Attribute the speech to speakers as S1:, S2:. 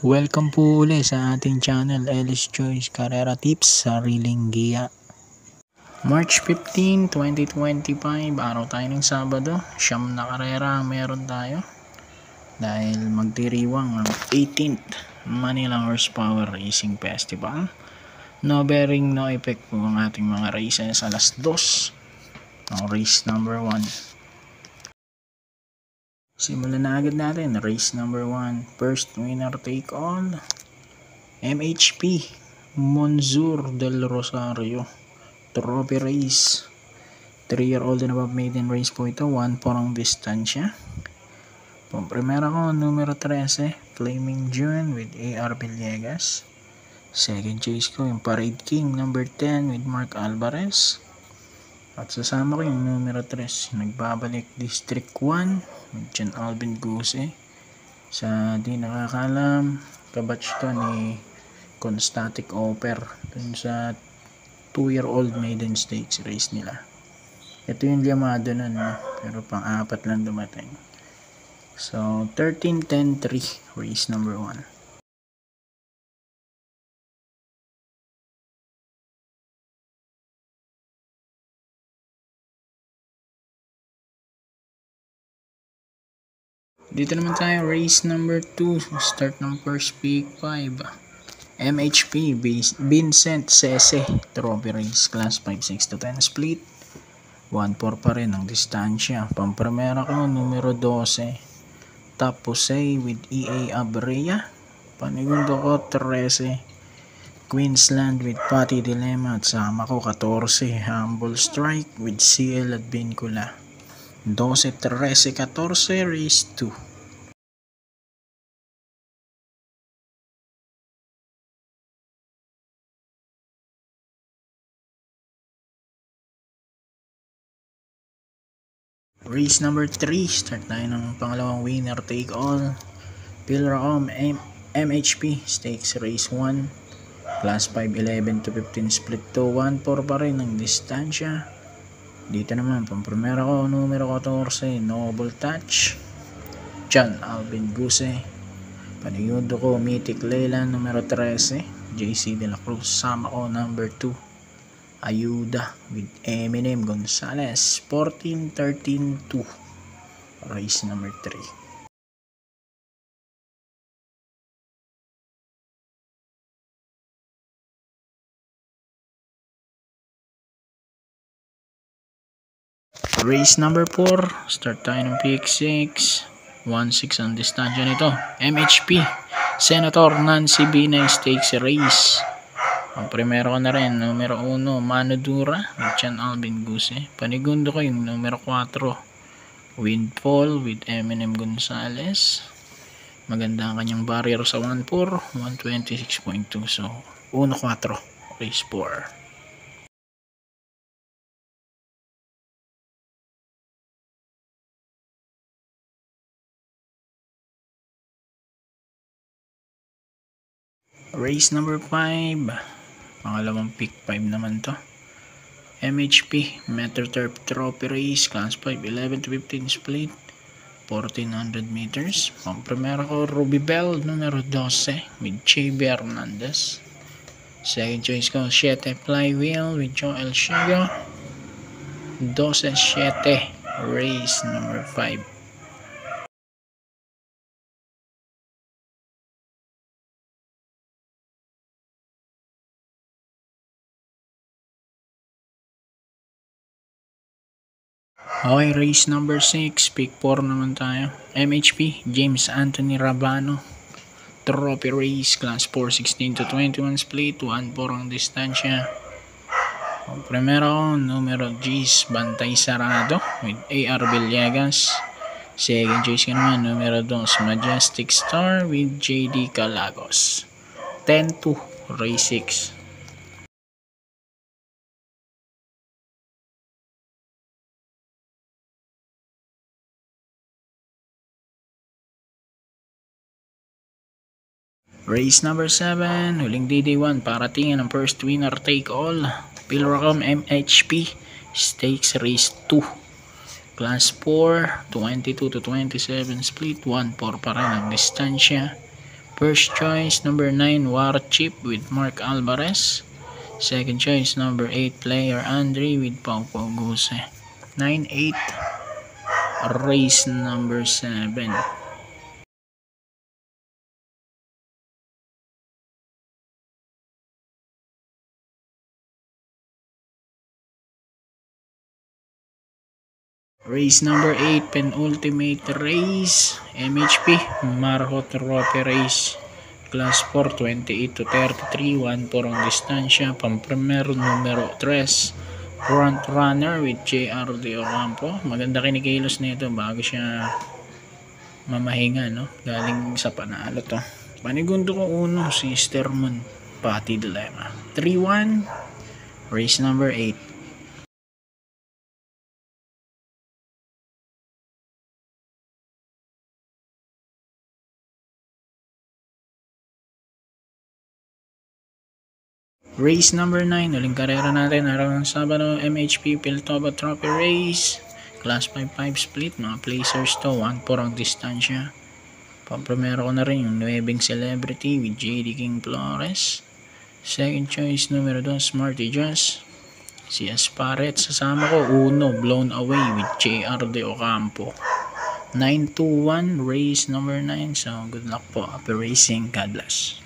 S1: Welcome po uli sa ating channel, Ellis Choice Carrera Tips, Sariling Giya. March 15, 2025, araw tayo ng Sabado. Siyam na karera meron tayo. Dahil magdiriwang ang 18th Manila Horsepower Racing Festival. No bearing, no effect po ang ating mga races alas 2. Ang race number 1. Simulan na agad natin. Race number 1. First winner take all. MHP Monzur del Rosario Trophy Race. 3-year-old and above maiden race po ito. 1 po ang distansya. Primera ko, numero 13, Flaming June with AR Villegas. Second chase ko, yung Parade King, number 10 with Mark Alvarez. At sasama ko yung numero 3, nagbabalik District 1 with John Alvin Guse. Sa di nakakalam, kabatch to ni Constatic Oper dun sa 2-year-old maiden stakes race nila. Ito yung llamado nun, pero pang-apat lang dumating. So 13-10-3 race number 1. Dito naman tayo, race number 2, start ng first pick 5. MHP Vincent Sese Trophy Race, class 5-6 to 10 split. 1-4 pa rin ang distansya. Pampremera ko, numero 12, Top Jose with EA Abrea. Panigundo ko, 13, Queensland with Patty Dilemma. At sama ko, 14, Humble Strike with CL at Vincula. 12, 13, 14, race 2. Race number 3, start tayo ng pangalawang winner take all. Pilracom MHP Stakes Race 1, class 5, 11 to 15 split to 1-4 pa rin ang distansya. Dito naman, pampremera ko, numero 14, Noble Touch, John Alvin Guse. Panigundo ko, Mythic Leyland, numero 13, JC De La Cruz. Sama ko, number 2, Ayuda with Eminem Gonzalez. 14-13-2 race number 3. Race number 4, start tayo ng pick 6. 1-6 ang distansya nito. MHP Senator Nancy Binay Stakes Race. Ang primero ko na rin, numero 1, Manodura with Chan Alvin Guse. Panigundo ko yung numero 4, Windfall with Eminem Gonzalez. Maganda ang kanyang barrier sa 1-4, 126.2. So 1-4 race 4. Race number 5, pangalawang pick 5 naman to. MHP MetroTurf Trophy Race, class 5, 11 to 15 split, 1400 meters. Pampremera ko, Ruby Bell, numero 12 with Chevy Hernandez. Second choice ko, 7 Flywheel with Joel Shigo. 12-7 race number 5. Okay, race number 6, pick 4 naman tayo. MHP James Anthony Rabano Trophy Race, class 4, 16 to 21 split, 1-4 ang distansya. Primero, numero G's Bantay Sarado with AR Villegas. Second choice ka naman, numero 2, Majestic Star with JD Calagos. 10-2 race 6. Race number 7, huling DD1, paratingin ang first winner take all. Pilracom MHP Stakes Race 2, class 4, 22 to 27 split, 1-4 pa rin ang distansya. First choice, number 9, War Chip with Mark Alvarez. Second choice, number 8, Player Andre with Pau Pau Guse. 9-8, race number 7. Race number 8, penultimate race, MHP, Marjo Trophy Race. Class 4, 28 to 33, 1-4 ang distansya. Pamprimer numero 3, front runner with JR De Ocampo. Maganda kinikilos nito bago siya mamahinga, no? Galing sa panalo to. Panigundo ko uno, si Stermon Pati Dilemma. 3-1, race number 8. Race number 9, uling karera natin araw ng Sabado, MHP Piltoba Trophy Race. Class 5-5 split, mga placers to, 1-4 ang distansya. Pampremero ko na rin yung Nueving Celebrity with JD King Flores. Second choice, numero 2, Smarty Jazz. Si Asparet, sasama ko, Uno, Blown Away with JR De Ocampo. 9-2-1, race number 9. So, good luck po. Happy racing. God bless.